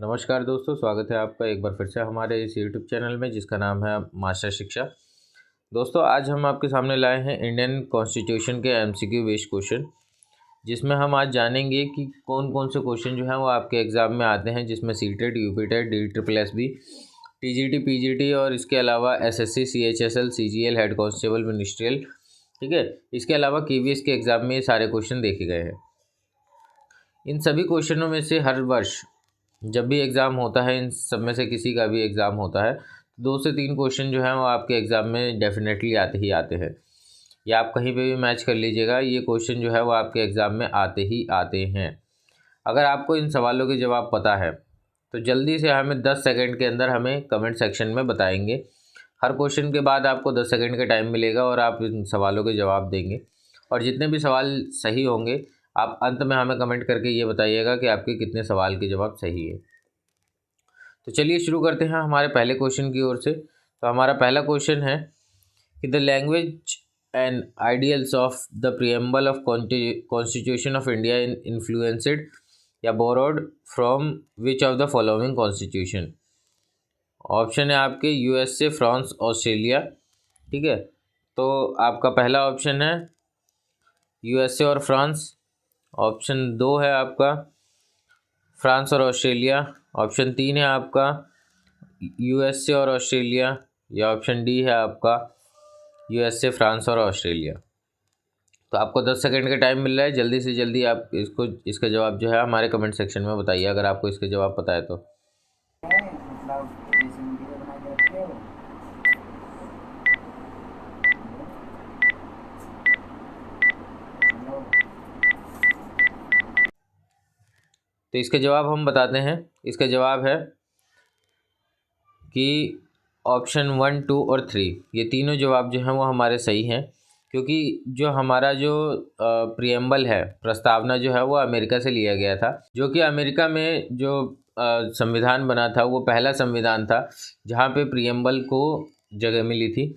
नमस्कार दोस्तों, स्वागत है आपका एक बार फिर से हमारे इस यूट्यूब चैनल में जिसका नाम है मास्टर शिक्षा। दोस्तों, आज हम आपके सामने लाए हैं इंडियन कॉन्स्टिट्यूशन के एमसीक्यू बेस्ड क्वेश्चन, जिसमें हम आज जानेंगे कि कौन कौन से क्वेश्चन जो हैं वो आपके एग्ज़ाम में आते हैं, जिसमें CTET, UPTET, DSSB, TGT, PGT और इसके अलावा SSC, CHSL, CGL, head constable, ministerial. ठीक है, इसके अलावा केवीएस के एग्ज़ाम में ये सारे क्वेश्चन देखे गए हैं। इन सभी क्वेश्चनों में से हर वर्ष जब भी एग्ज़ाम होता है, इन सब में से किसी का भी एग्ज़ाम होता है, 2 से 3 क्वेश्चन जो हैं वो आपके एग्ज़ाम में डेफिनेटली आते ही आते हैं। या आप कहीं पे भी मैच कर लीजिएगा, ये क्वेश्चन जो है वो आपके एग्ज़ाम में आते ही आते हैं। अगर आपको इन सवालों के जवाब पता है तो जल्दी से हमें 10 सेकंड के अंदर हमें कमेंट सेक्शन में बताएंगे। हर क्वेश्चन के बाद आपको 10 सेकंड का टाइम मिलेगा और आप इन सवालों के जवाब देंगे, और जितने भी सवाल सही होंगे आप अंत में हमें कमेंट करके ये बताइएगा कि आपके कितने सवाल के जवाब सही है। तो चलिए शुरू करते हैं हमारे पहले क्वेश्चन की ओर से। तो हमारा पहला क्वेश्चन है कि the language and ideals of the preamble of constitution of India influenced या borrowed from which of the following constitution. Option है आपके यूएसए, फ्रांस, ऑस्ट्रेलिया। ठीक है, तो आपका पहला ऑप्शन है यूएसए और फ्रांस। ऑप्शन 2 है आपका फ्रांस और ऑस्ट्रेलिया। ऑप्शन 3 है आपका यूएसए और ऑस्ट्रेलिया, या ऑप्शन डी है आपका यूएसए, फ्रांस और ऑस्ट्रेलिया। तो आपको 10 सेकंड का टाइम मिल रहा है, जल्दी से जल्दी आप इसका जवाब जो है हमारे कमेंट सेक्शन में बताइए अगर आपको इसका जवाब पता है तो। तो इसका जवाब हम बताते हैं। इसका जवाब है कि ऑप्शन 1, 2 और 3, ये तीनों जवाब जो हैं वो हमारे सही हैं, क्योंकि जो हमारा जो प्रीएम्बल है, प्रस्तावना जो है वो अमेरिका से लिया गया था, जो कि अमेरिका में जो संविधान बना था वो पहला संविधान था जहाँ पे प्रीएम्बल को जगह मिली थी।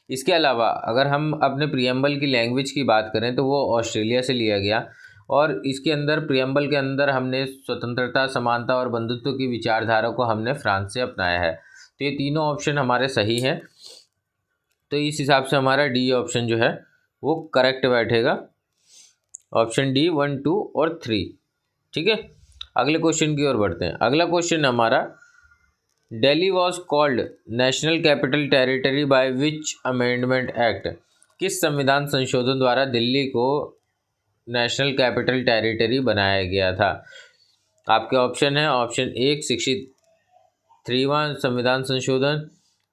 इसके अलावा अगर हम अपने प्रीएम्बल की लैंग्वेज की बात करें तो वो ऑस्ट्रेलिया से लिया गया, और इसके अंदर प्रीएम्बल के अंदर हमने स्वतंत्रता, समानता और बंधुत्व की विचारधारा को हमने फ्रांस से अपनाया है। तो ये तीनों ऑप्शन हमारे सही हैं। तो इस हिसाब से हमारा डी ऑप्शन जो है वो करेक्ट बैठेगा, ऑप्शन डी 1, 2 और 3। ठीक है, अगले क्वेश्चन की ओर बढ़ते हैं। अगला क्वेश्चन हमारा, Delhi was called national capital territory by which amendment act. किस संविधान संशोधन द्वारा दिल्ली को नेशनल कैपिटल टेरिटरी बनाया गया था। आपके ऑप्शन है ऑप्शन 1 63वां संविधान संशोधन,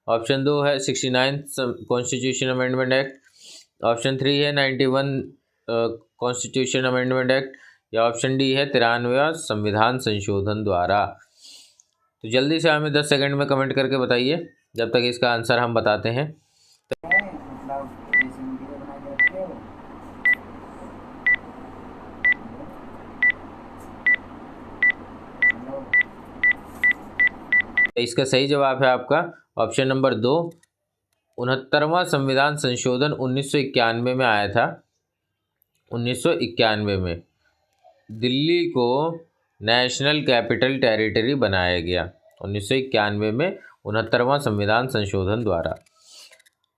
ऑप्शन 2 है 69 कॉन्स्टिट्यूशन अमेंडमेंट एक्ट, ऑप्शन 3 है 91 कॉन्स्टिट्यूशन अमेंडमेंट एक्ट, या ऑप्शन डी है 93वां संविधान संशोधन द्वारा। तो जल्दी से हमें 10 सेकंड में कमेंट करके बताइए, जब तक इसका आंसर हम बताते हैं। इसका सही जवाब है आपका ऑप्शन नंबर 2, 69वां संविधान संशोधन 1991 में आया था। 1991 में दिल्ली को नेशनल कैपिटल टेरिटरी बनाया गया, 1991 में 69वां संविधान संशोधन द्वारा।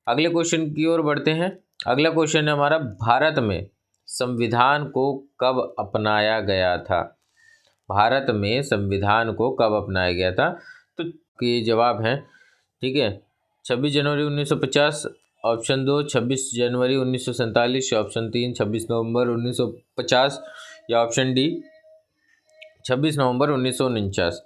अगले क्वेश्चन की ओर बढ़ते हैं। अगला क्वेश्चन है हमारा, भारत में संविधान को कब अपनाया गया था। भारत में संविधान को कब अपनाया गया था। तो ये जवाब है, ठीक है, 26 जनवरी 1950, ऑप्शन 2 26 जनवरी 1947, ऑप्शन 3 26 नवंबर 1950, या ऑप्शन डी 26 नवंबर 1949।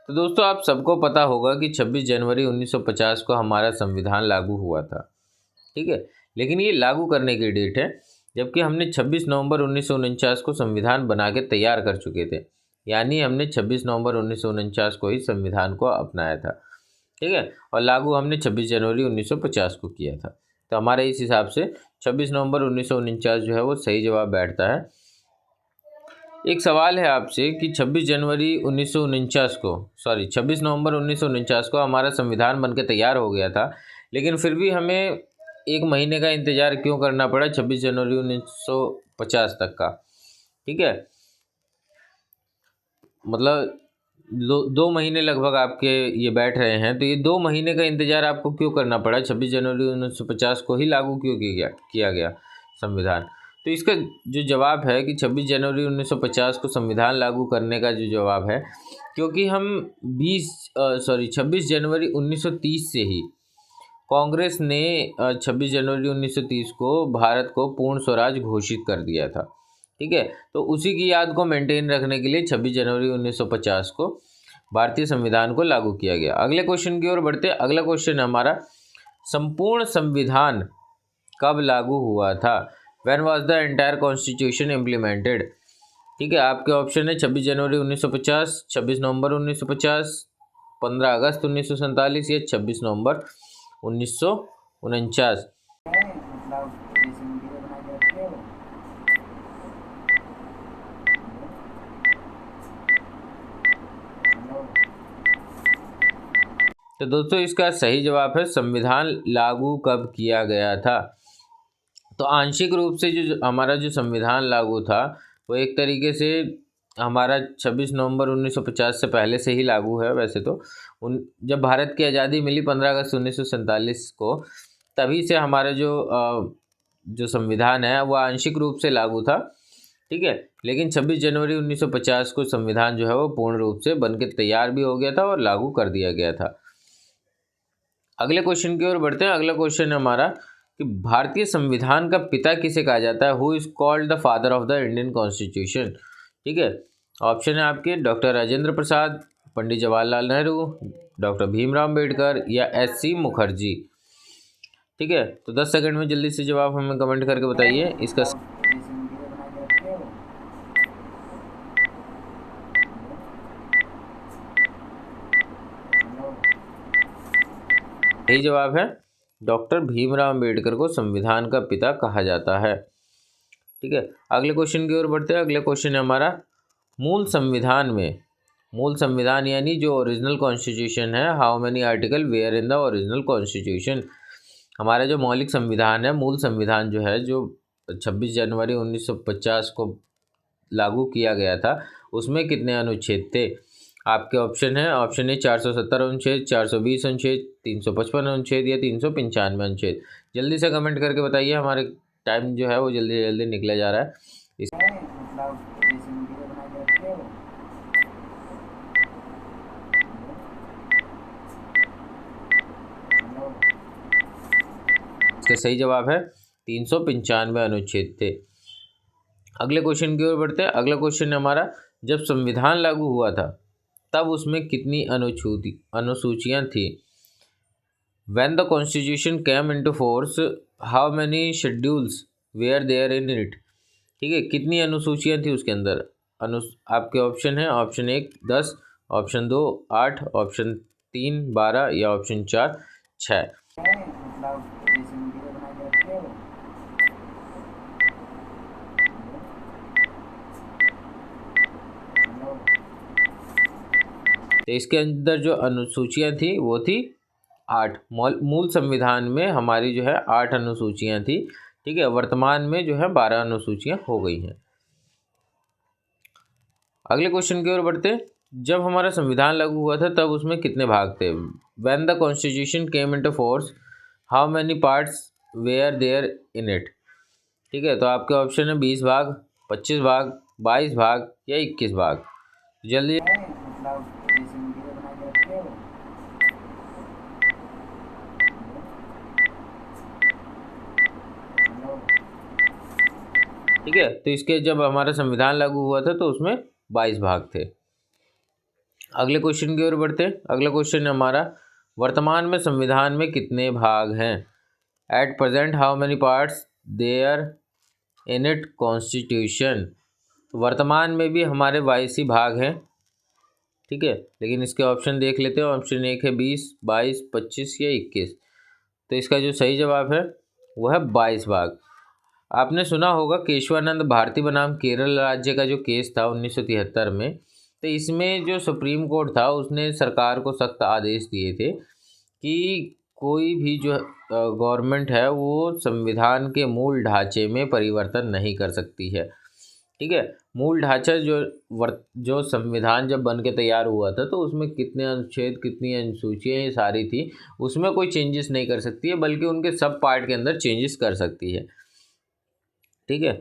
तो दोस्तों, आप सबको पता होगा कि 26 जनवरी 1950 को हमारा संविधान लागू हुआ था। ठीक है, लेकिन ये लागू करने की डेट है जबकि हमने 26 नवंबर 1949 को संविधान बना के तैयार कर चुके थे, यानी हमने 26 नवंबर 1949 को ही संविधान को अपनाया था। ठीक है, और लागू हमने 26 जनवरी 1950 को किया था। तो हमारे इस हिसाब से 26 नवंबर 1949 जो है वो सही जवाब बैठता है। एक सवाल है आपसे कि 26 नवंबर 1949 को हमारा संविधान बनकर तैयार हो गया था, लेकिन फिर भी हमें एक महीने का इंतज़ार क्यों करना पड़ा 26 जनवरी 1950 तक का। ठीक है, मतलब दो महीने लगभग आपके ये बैठ रहे हैं, तो ये 2 महीने का इंतज़ार आपको क्यों करना पड़ा? 26 जनवरी 1950 को ही लागू क्यों किया गया संविधान? तो इसका जो जवाब है कि 26 जनवरी 1950 को संविधान लागू करने का जो जवाब है, क्योंकि हम 26 जनवरी 1930 से ही कांग्रेस ने 26 जनवरी 1930 को भारत को पूर्ण स्वराज घोषित कर दिया था। ठीक है, तो उसी की याद को मेंटेन रखने के लिए 26 जनवरी 1950 को भारतीय संविधान को लागू किया गया। अगले क्वेश्चन की ओर बढ़ते हैं। अगला क्वेश्चन है हमारा, संपूर्ण संविधान कब लागू हुआ था? When was the entire constitution implemented? ठीक है, आपके ऑप्शन है 26 जनवरी 1950, 26 नवंबर 1950, 15 अगस्त 1947 या 26 नवंबर 1949। तो दोस्तों इसका सही जवाब है संविधान लागू कब किया गया था। तो आंशिक रूप से जो हमारा जो संविधान लागू था वो एक तरीके से हमारा 26 नवंबर 1950 से पहले से ही लागू है। वैसे तो जब भारत की आज़ादी मिली 15 अगस्त 1947 को, तभी से हमारा जो संविधान है वो आंशिक रूप से लागू था। ठीक है, लेकिन 26 जनवरी 1950 को संविधान जो है वो पूर्ण रूप से बनकर तैयार भी हो गया था और लागू कर दिया गया था। अगले क्वेश्चन की ओर बढ़ते हैं। अगला क्वेश्चन है हमारा कि भारतीय संविधान का पिता किसे कहा जाता है? Who is called the father of the Indian constitution? ठीक है, ऑप्शन है आपके डॉक्टर राजेंद्र प्रसाद, पंडित जवाहरलाल नेहरू, डॉक्टर भीमराव अम्बेडकर या एस.सी. मुखर्जी। ठीक है, तो 10 सेकंड में जल्दी से जवाब हमें कमेंट करके बताइए। इसका सही जवाब है डॉक्टर भीमराव अम्बेडकर को संविधान का पिता कहा जाता है। ठीक है, अगले क्वेश्चन की ओर बढ़ते हैं। अगले क्वेश्चन है हमारा, मूल संविधान यानी जो ओरिजिनल कॉन्स्टिट्यूशन है, how many article were in the original constitution? हमारा जो मौलिक संविधान है, मूल संविधान जो है, जो 26 जनवरी 1950 को लागू किया गया था, उसमें कितने अनुच्छेद थे? आपके ऑप्शन है, ऑप्शन ए 470 अनुच्छेद, 420 अनुच्छेद, 355 अनुच्छेद या 395 अनुच्छेद। जल्दी से कमेंट करके बताइए, हमारे टाइम जो है वो जल्दी जल्दी निकला जा रहा है। इसका सही जवाब है 395 अनुच्छेद थे। अगले क्वेश्चन की ओर बढ़ते हैं। अगला क्वेश्चन है हमारा, जब संविधान लागू हुआ था तब उसमें कितनी अनुसूचियाँ थी? When the constitution came into force, how many schedules were there in it? ठीक है, कितनी अनुसूचियाँ थी उसके अंदर? आपके ऑप्शन है, ऑप्शन 1 10, ऑप्शन 2 8, ऑप्शन 3 12 या ऑप्शन 4 6। तो इसके अंदर जो अनुसूचियाँ थी वो थी 8। मूल संविधान में हमारी जो है 8 अनुसूचियाँ थी। ठीक है, वर्तमान में जो है 12 अनुसूचियाँ हो गई हैं। अगले क्वेश्चन की ओर बढ़ते हैं। जब हमारा संविधान लागू हुआ था तब उसमें कितने भाग थे? When the constitution came into force, how many parts were there in it? ठीक है, तो आपके ऑप्शन है 20 भाग, 25 भाग, 22 भाग या 21 भाग। जल्दी ठीक है, तो इसके जब हमारा संविधान लागू हुआ था तो उसमें 22 भाग थे। अगले क्वेश्चन की ओर बढ़ते हैं। अगला क्वेश्चन है हमारा, वर्तमान में संविधान में कितने भाग हैं? At present how many parts there in it constitution? वर्तमान में भी हमारे 22 ही भाग हैं। ठीक है, लेकिन इसके ऑप्शन देख लेते हैं। ऑप्शन 1 है 20, 22, 25 या 21। तो इसका जो सही जवाब है वो है 22 भाग। आपने सुना होगा केशवानंद भारती बनाम केरल राज्य का जो केस था 1973 में, तो इसमें जो सुप्रीम कोर्ट था उसने सरकार को सख्त आदेश दिए थे कि कोई भी जो गवर्नमेंट है वो संविधान के मूल ढांचे में परिवर्तन नहीं कर सकती है। ठीक है, मूल ढांचा जो संविधान जब बन के तैयार हुआ था तो उसमें कितने अनुच्छेद, कितनी अनुसूचियाँ, ये सारी थी, उसमें कोई चेंजेस नहीं कर सकती है, बल्कि उनके सब पार्ट के अंदर चेंजेस कर सकती है। ठीक है,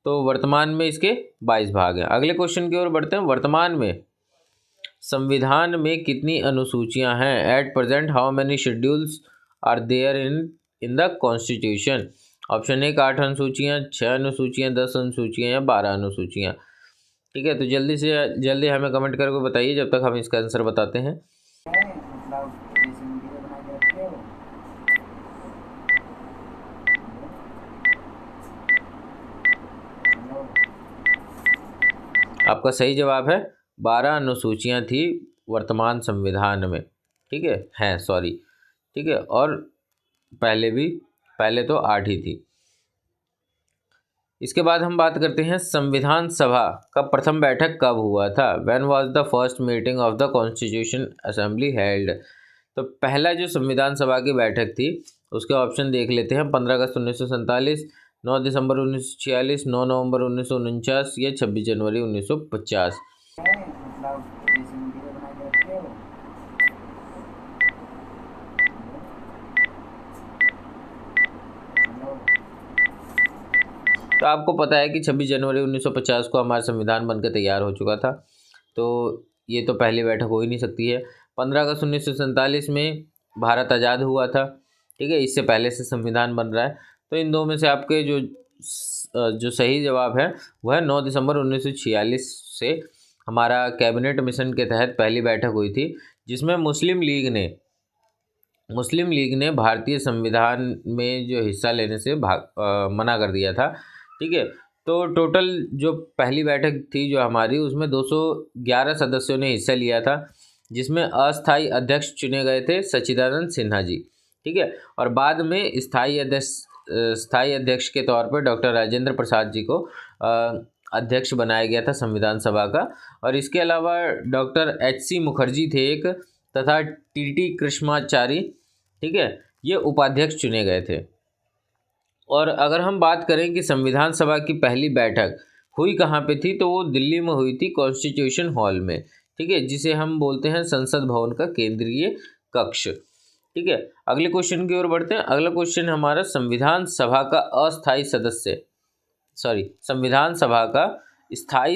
तो वर्तमान में इसके 22 भाग हैं। अगले क्वेश्चन की ओर बढ़ते हैं। वर्तमान में संविधान में कितनी अनुसूचियां हैं? At present how many schedules are there in the constitution? Option 1 8 अनुसूचियां, 6 अनुसूचियां, 10 अनुसूचियां या 12 अनुसूचियां। ठीक है, तो जल्दी से जल्दी हमें कमेंट करके बताइए जब तक हम इसका आंसर बताते हैं। आपका सही जवाब है 12 अनुसूचियां थी वर्तमान संविधान में। ठीक है, हैं सॉरी। ठीक है, और पहले तो 8 ही थी। इसके बाद हम बात करते हैं संविधान सभा का प्रथम बैठक कब हुआ था? When was the first meeting of the constitution assembly held? तो पहला जो संविधान सभा की बैठक थी उसके ऑप्शन देख लेते हैं। 15 अगस्त 1947, 9 दिसंबर 1946, 9 नवंबर 1949 या 26 जनवरी 1950। तो आपको पता है कि 26 जनवरी 1950 को हमारा संविधान बनकर तैयार हो चुका था, तो ये तो पहली बैठक हो ही नहीं सकती है। 15 अगस्त 1947 में भारत आज़ाद हुआ था। ठीक है, इससे पहले से संविधान बन रहा है। तो इन दो में से आपके जो सही जवाब है वह 9 दिसंबर 1946 से हमारा कैबिनेट मिशन के तहत पहली बैठक हुई थी, जिसमें मुस्लिम लीग ने भारतीय संविधान में जो हिस्सा लेने से मना कर दिया था। ठीक है, तो टोटल जो पहली बैठक थी जो हमारी, उसमें 211 सदस्यों ने हिस्सा लिया था, जिसमें अस्थाई अध्यक्ष चुने गए थे सच्चिदानंद सिन्हा जी। ठीक है, और बाद में स्थायी अध्यक्ष के तौर पर डॉक्टर राजेंद्र प्रसाद जी को अध्यक्ष बनाया गया था संविधान सभा का। और इसके अलावा डॉक्टर HC मुखर्जी थे एक, तथा TT कृष्णाचारी, ठीक है, ये उपाध्यक्ष चुने गए थे। और अगर हम बात करें कि संविधान सभा की पहली बैठक हुई कहाँ पे थी, तो वो दिल्ली में हुई थी, कॉन्स्टिट्यूशन हॉल में। ठीक है, जिसे हम बोलते हैं संसद भवन का केंद्रीय कक्ष। ठीक है, अगले क्वेश्चन की ओर बढ़ते हैं। अगला क्वेश्चन हमारा संविधान सभा का स्थायी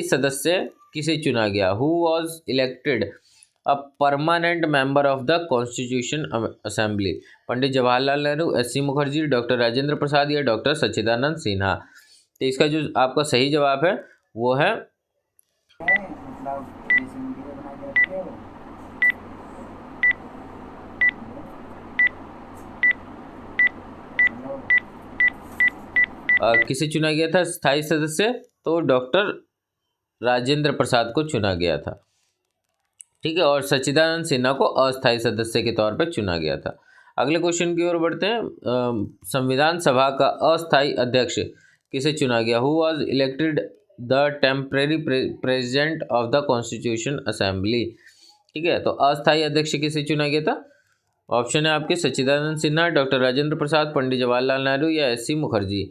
सदस्य किसे चुना गया? Who was elected a permanent member of the constitution assembly? Pandit Jawaharlal Nehru, HC Mukherjee, doctor Rajendra Prasad या डॉक्टर सच्चिदानंद सिन्हा? तो इसका जो आपका सही जवाब है वो है किसे चुना गया था स्थायी सदस्य? तो डॉक्टर राजेंद्र प्रसाद को चुना गया था। ठीक है, और सच्चिदानंद सिन्हा को अस्थायी सदस्य के तौर पर चुना गया था। अगले क्वेश्चन की ओर बढ़ते हैं। संविधान सभा का अस्थायी अध्यक्ष किसे चुना गया? Who was elected the temporary president of the constitution assembly? ठीक है, तो अस्थायी अध्यक्ष किसे चुना गया था? ऑप्शन है आपके सच्चिदानंद सिन्हा, डॉक्टर राजेंद्र प्रसाद, पंडित जवाहरलाल नेहरू या HC मुखर्जी।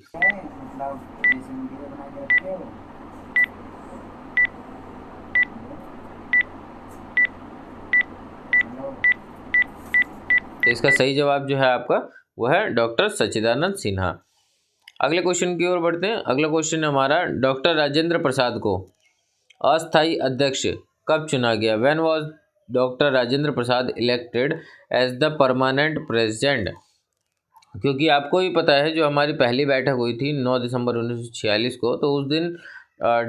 तो इसका सही जवाब जो है आपका वह है डॉक्टर सच्चिदानंद सिन्हा। अगले क्वेश्चन की ओर बढ़ते हैं। अगला क्वेश्चन हमारा, डॉक्टर राजेंद्र प्रसाद को अस्थायी अध्यक्ष कब चुना गया? When was doctor Rajendra Prasad elected as the permanent president? क्योंकि आपको ही पता है जो हमारी पहली बैठक हुई थी 9 दिसंबर 1946 को, तो उस दिन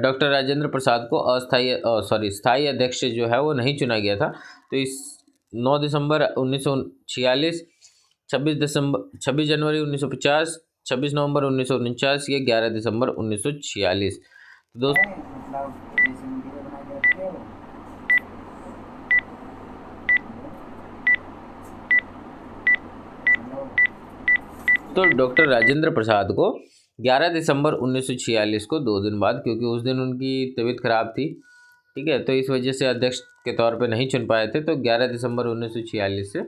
डॉक्टर राजेंद्र प्रसाद को स्थायी अध्यक्ष जो है वो नहीं चुना गया था। तो इस 9 दिसंबर 1946, 26 जनवरी 1950, 26 नवंबर 1949 या 11 दिसंबर 1946। तो डॉक्टर राजेंद्र प्रसाद को 11 दिसंबर 1946 को 2 दिन बाद, क्योंकि उस दिन उनकी तबीयत खराब थी, ठीक है, तो इस वजह से अध्यक्ष के तौर पे नहीं चुन पाए थे, तो 11 दिसंबर 1946 से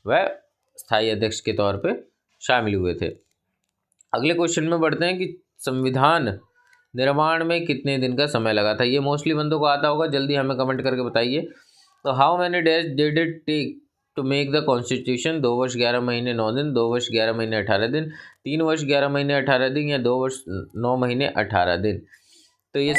वह स्थायी अध्यक्ष के तौर पे शामिल हुए थे। अगले क्वेश्चन में बढ़ते हैं कि संविधान निर्माण में कितने दिन का समय लगा था। ये मोस्टली बंदों को आता होगा, जल्दी हमें कमेंट करके बताइए। तो how many days did it take to make the constitution. 2 वर्ष 11 महीने 9 दिन, 2 वर्ष 11 महीने 18 दिन, 3 वर्ष 11 महीने 18 दिन या 2 वर्ष 9 महीने 18 दिन। तो ये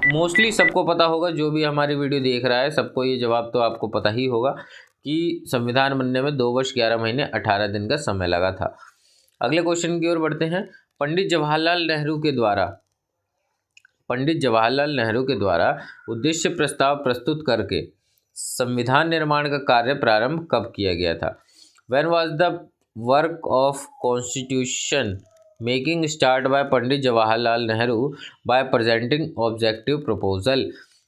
मोस्टली सबको पता होगा, जो भी हमारी वीडियो देख रहा है सबको ये जवाब तो आपको पता ही होगा कि संविधान बनने में 2 वर्ष 11 महीने 18 दिन का समय लगा था। अगले क्वेश्चन की ओर बढ़ते हैं। पंडित जवाहरलाल नेहरू के द्वारा उद्देश्य प्रस्ताव प्रस्तुत करके संविधान निर्माण का कार्य प्रारंभ कब किया गया था। When was the work of constitution making start by Pandit Jawaharlal Nehru bye presenting objective proposal.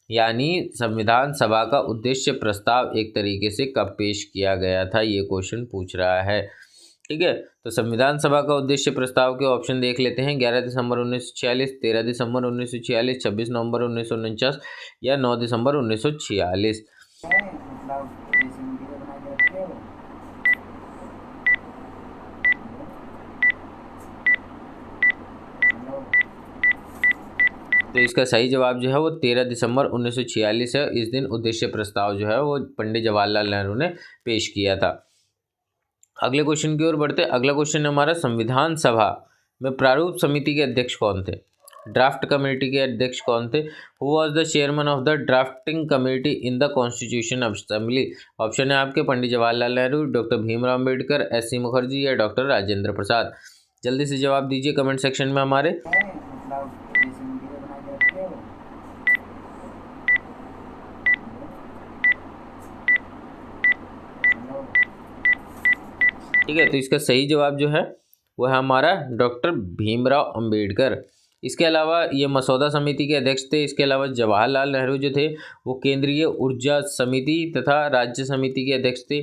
यानी संविधान सभा का उद्देश्य प्रस्ताव एक तरीके से कब पेश किया गया था, ये क्वेश्चन पूछ रहा है। ठीक है, तो संविधान सभा का उद्देश्य प्रस्ताव के ऑप्शन देख लेते हैं। 11 दिसंबर 1946, 13 दिसंबर 1946, 26 नवंबर 1949 या 9 दिसंबर 1946। तो इसका सही जवाब जो है वो 13 दिसंबर 1946 है। इस दिन उद्देश्य प्रस्ताव जो है वो पंडित जवाहरलाल नेहरू ने पेश किया था। अगले क्वेश्चन की ओर बढ़ते। अगला क्वेश्चन हमारा, संविधान सभा में प्रारूप समिति के अध्यक्ष कौन थे, ड्राफ्ट कमेटी के अध्यक्ष कौन थे। Who was the chairman of the drafting committee in the constitution assembly. Option है आपके पंडित जवाहरलाल नेहरू, डॉक्टर भीमराव अम्बेडकर, एस.सी. मुखर्जी या डॉक्टर राजेंद्र प्रसाद। जल्दी से जवाब दीजिए कमेंट सेक्शन में हमारे। ठीक है, तो इसका सही जवाब जो है वह है हमारा डॉक्टर भीमराव अंबेडकर। इसके अलावा ये मसौदा समिति के अध्यक्ष थे। इसके अलावा जवाहरलाल नेहरू जो थे वो केंद्रीय ऊर्जा समिति तथा राज्य समिति के अध्यक्ष थे।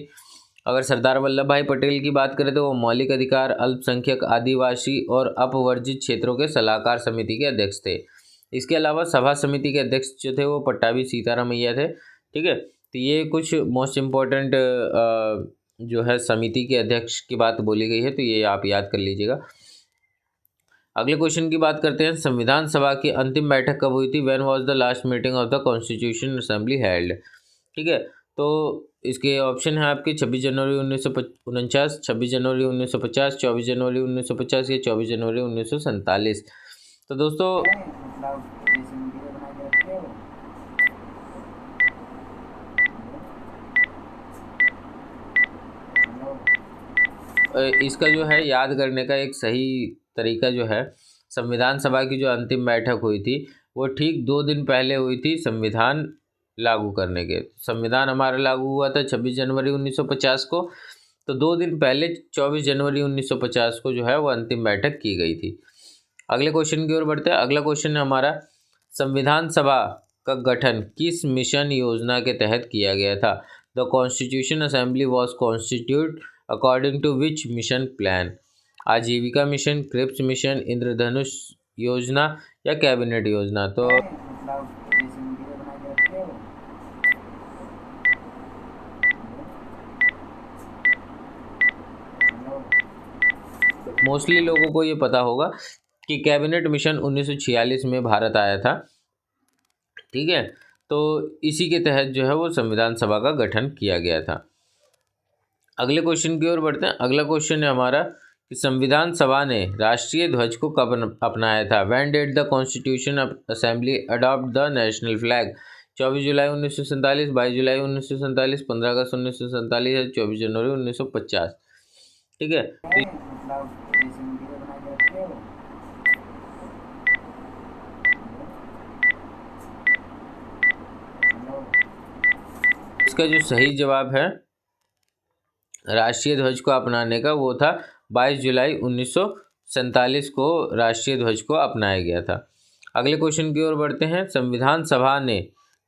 अगर सरदार वल्लभ भाई पटेल की बात करें तो वो मौलिक अधिकार, अल्पसंख्यक, आदिवासी और अपवर्जित क्षेत्रों के सलाहकार समिति के अध्यक्ष थे। इसके अलावा सभा समिति के अध्यक्ष जो थे वो पट्टाभी सीतारामैया थे। ठीक है, तो ये कुछ मोस्ट इम्पोर्टेंट जो है समिति के अध्यक्ष की बात बोली गई है, तो ये आप याद कर लीजिएगा। अगले क्वेश्चन की बात करते हैं। संविधान सभा की अंतिम बैठक कब हुई थी। When was the last meeting of the constitution assembly held. ठीक है, तो इसके ऑप्शन है आपके 26 जनवरी 1949, 26 जनवरी 1950, 24 जनवरी 1950 या 24 जनवरी 1947। तो दोस्तों इसका जो है याद करने का एक सही तरीका जो है, संविधान सभा की जो अंतिम बैठक हुई थी वो ठीक 2 दिन पहले हुई थी संविधान लागू करने के। संविधान हमारा लागू हुआ था 26 जनवरी 1950 को, तो 2 दिन पहले 24 जनवरी 1950 को जो है वो अंतिम बैठक की गई थी। अगले क्वेश्चन की ओर बढ़ते हैं। अगला क्वेश्चन है हमारा, संविधान सभा का गठन किस मिशन योजना के तहत किया गया था। The constitution assembly was constitute according to which mission plan. Aajeevika mission, Cripps mission, Indradhanush Yojana या कैबिनेट योजना। तो मोस्टली लोगों को ये पता होगा कि कैबिनेट मिशन 1946 में भारत आया था। ठीक है, तो इसी के तहत जो है वो संविधान सभा का गठन किया गया था। अगले क्वेश्चन की ओर बढ़ते हैं। अगला क्वेश्चन है हमारा कि संविधान सभा ने राष्ट्रीय ध्वज को कब अपनाया था। When did the constitution assembly adopt the national flag. 24 जुलाई 1947, 22 जुलाई 1947, 15 अगस्त 1947 या 24 जनवरी 1950। ठीक है, इसका जो सही जवाब है राष्ट्रीय ध्वज को अपनाने का वो था 22 जुलाई 1947 को राष्ट्रीय ध्वज को अपनाया गया था। अगले क्वेश्चन की ओर बढ़ते हैं। संविधान सभा ने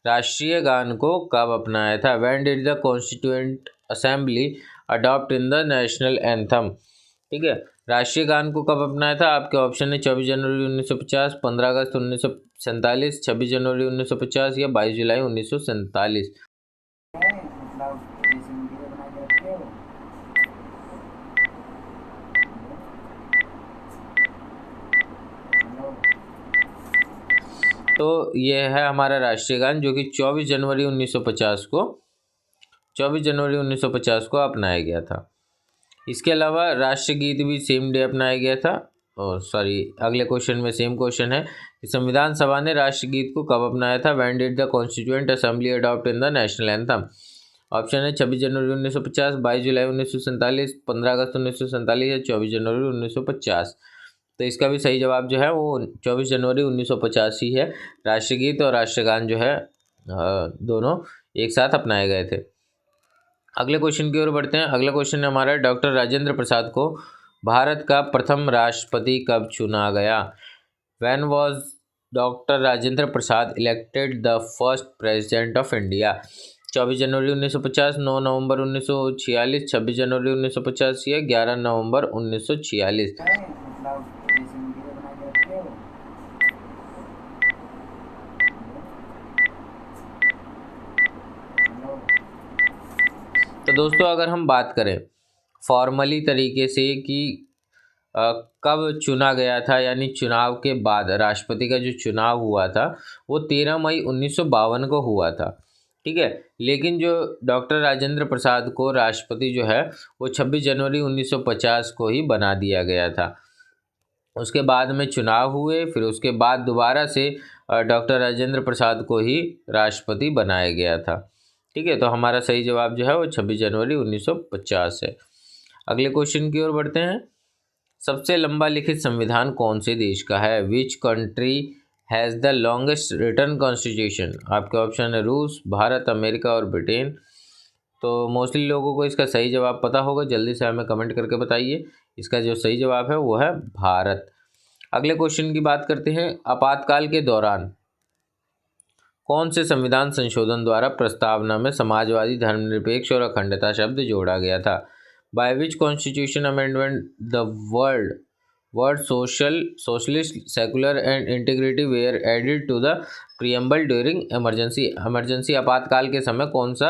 राष्ट्रीय गान को कब अपनाया था। When did the constituent assembly adopt in the national anthem. ठीक है, राष्ट्रीय गान को कब अपनाया था? आपके ऑप्शन है 24 जनवरी 1950, 15 अगस्त 1947, 26 जनवरी 1950 या 22 जुलाई 1947। तो ये है हमारा राष्ट्रीय गान जो कि 24 जनवरी 1950 को अपनाया गया था। इसके अलावा राष्ट्रगीत भी सेम डे अपनाया गया था। और सॉरी, अगले क्वेश्चन में सेम क्वेश्चन है कि संविधान सभा ने राष्ट्रगीत को कब अपनाया था? When did the constituent assembly adopt in the national anthem? Option है 26 जनवरी 1950, 22 जुलाई 1947, 15 अगस्त 1947 या 24 जनवरी 1950। तो इसका भी सही जवाब जो है वो 24 जनवरी 1950 ही है। राष्ट्रगीत और राष्ट्रगान जो है दोनों एक साथ अपनाए गए थे। अगले क्वेश्चन की ओर बढ़ते हैं। अगला क्वेश्चन हमारा डॉक्टर राजेंद्र प्रसाद को भारत का प्रथम राष्ट्रपति कब चुना गया? When was doctor Rajendra Prasad elected the first president of India? 24 जनवरी 1950, 9 नवंबर 1946, 26 जनवरी 1950 या 11 नवंबर 1946। तो दोस्तों अगर हम बात करें फॉर्मली तरीके से कि कब चुना गया था, यानी चुनाव के बाद राष्ट्रपति का जो चुनाव हुआ था वो 13 मई 1952 को हुआ था। ठीक है, लेकिन जो डॉक्टर राजेंद्र प्रसाद को राष्ट्रपति जो है वो 26 जनवरी 1950 को ही बना दिया गया था। उसके बाद में चुनाव हुए, फिर उसके बाद दोबारा से डॉक्टर राजेंद्र प्रसाद को ही राष्ट्रपति बनाया गया था। ठीक है, तो हमारा सही जवाब जो है वो 26 जनवरी 1950 है। अगले क्वेश्चन की ओर बढ़ते हैं। सबसे लंबा लिखित संविधान कौन से देश का है? Which country has the longest written constitution? आपके ऑप्शन है रूस, भारत, अमेरिका और ब्रिटेन। तो मोस्टली लोगों को इसका सही जवाब पता होगा, जल्दी से हमें कमेंट करके बताइए। इसका जो सही जवाब है वो है भारत। अगले क्वेश्चन की बात करते हैं। आपातकाल के दौरान कौन से संविधान संशोधन द्वारा प्रस्तावना में समाजवादी, धर्मनिरपेक्ष और अखंडता शब्द जोड़ा गया था? By which constitution amendment the word socialist, secular and integrity were added to the preamble during emergency? आपातकाल के समय कौन सा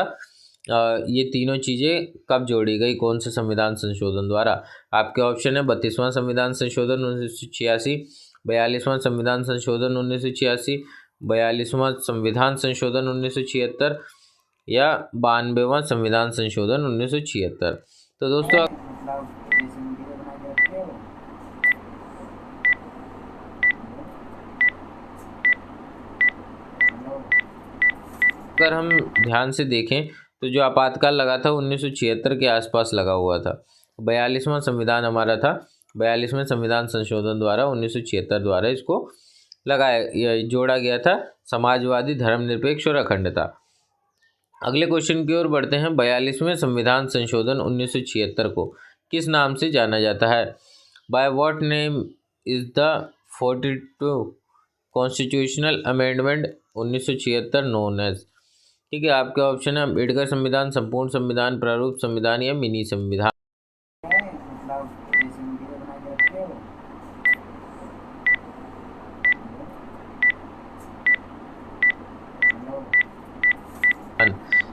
ये तीनों चीज़ें कब जोड़ी गई, कौन से संविधान संशोधन द्वारा? आपके ऑप्शन है 32वां संविधान संशोधन 1986, 42वां संविधान संशोधन 1986, 42वां संविधान संशोधन 1976 या 92वां संविधान संशोधन 1976। तो दोस्तों अगर हम ध्यान से देखें तो जो आपातकाल लगा था 1976 के आसपास लगा हुआ था। 42वां संविधान हमारा था, 42वें संविधान संशोधन द्वारा 1976 द्वारा इसको जोड़ा गया था, समाजवादी, धर्मनिरपेक्ष और अखंडता। अगले क्वेश्चन की ओर बढ़ते हैं। 42वें संविधान संशोधन 1976 को किस नाम से जाना जाता है? By what name is the 42 constitutional amendment 1976 known as? ठीक है, आपके ऑप्शन है अम्बेडकर संविधान, संपूर्ण संविधान, प्रारूप संविधान या मिनी संविधान।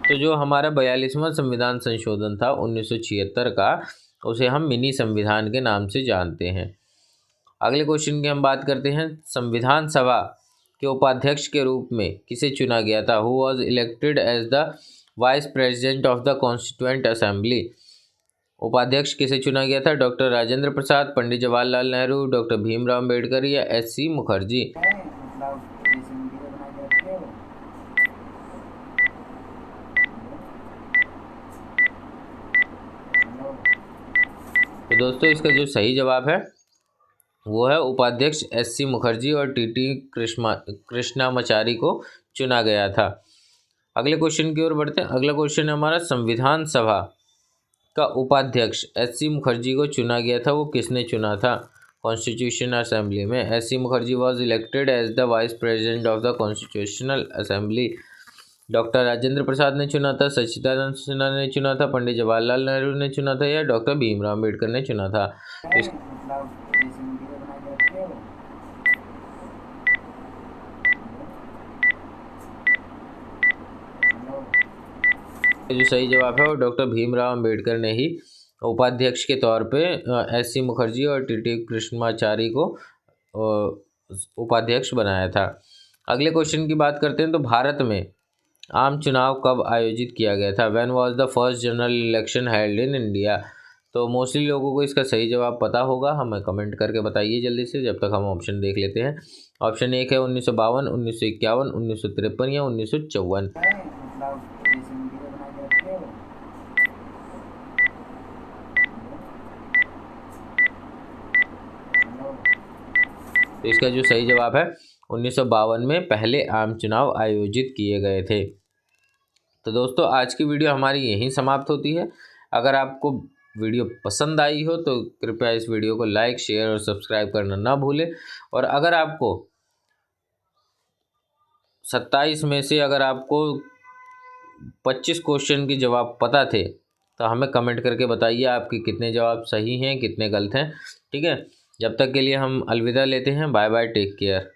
तो जो हमारा 42वां संविधान संशोधन था 1976 का, उसे हम मिनी संविधान के नाम से जानते हैं। अगले क्वेश्चन की हम बात करते हैं। संविधान सभा के उपाध्यक्ष के रूप में किसे चुना गया था? Who was elected as the vice president of the constituent assembly? उपाध्यक्ष किसे चुना गया था? डॉक्टर राजेंद्र प्रसाद, पंडित जवाहरलाल नेहरू, डॉक्टर भीमराव अम्बेडकर या एस.सी. मुखर्जी? तो दोस्तों इसका जो सही जवाब है वो है उपाध्यक्ष एस.सी. मुखर्जी और टी.टी. कृष्णामाचारी को चुना गया था। अगले क्वेश्चन की ओर बढ़ते हैं। अगला क्वेश्चन है हमारा, संविधान सभा का उपाध्यक्ष एस.सी. मुखर्जी को चुना गया था, वो किसने चुना था कॉन्स्टिट्यूशनल असेंबली में? SC. Mukherjee was elected as the vice president of the constitutional assembly doctor Rajendra Prasad ने चुना था, सच्चिदानंद सिन्हा ने चुना था, पंडित जवाहरलाल नेहरू ने चुना था, या डॉक्टर भीमराव अम्बेडकर ने चुना था? जो सही जवाब है वो डॉक्टर भीमराव अम्बेडकर ने ही उपाध्यक्ष के तौर पे एस.सी. मुखर्जी और टी.टी. कृष्णमाचारी को उपाध्यक्ष बनाया था। अगले क्वेश्चन की बात करते हैं। तो भारत में आम चुनाव कब आयोजित किया गया था? When was the first general election held in India? तो मोस्टली लोगों को इसका सही जवाब पता होगा, हमें कमेंट करके बताइए जल्दी से, जब तक हम ऑप्शन देख लेते हैं। ऑप्शन 1 है 1952, 1951, 1953 या 1954। तो इसका जो सही जवाब है 1952 में पहले आम चुनाव आयोजित किए गए थे। तो दोस्तों आज की वीडियो हमारी यहीं समाप्त होती है। अगर आपको वीडियो पसंद आई हो तो कृपया इस वीडियो को लाइक, शेयर और सब्सक्राइब करना ना भूलें। और अगर आपको 27 में से अगर आपको 25 क्वेश्चन के जवाब पता थे तो हमें कमेंट करके बताइए आपके कितने जवाब सही हैं, कितने गलत हैं। ठीक है, जब तक के लिए हम अलविदा लेते हैं। Bye bye, take care.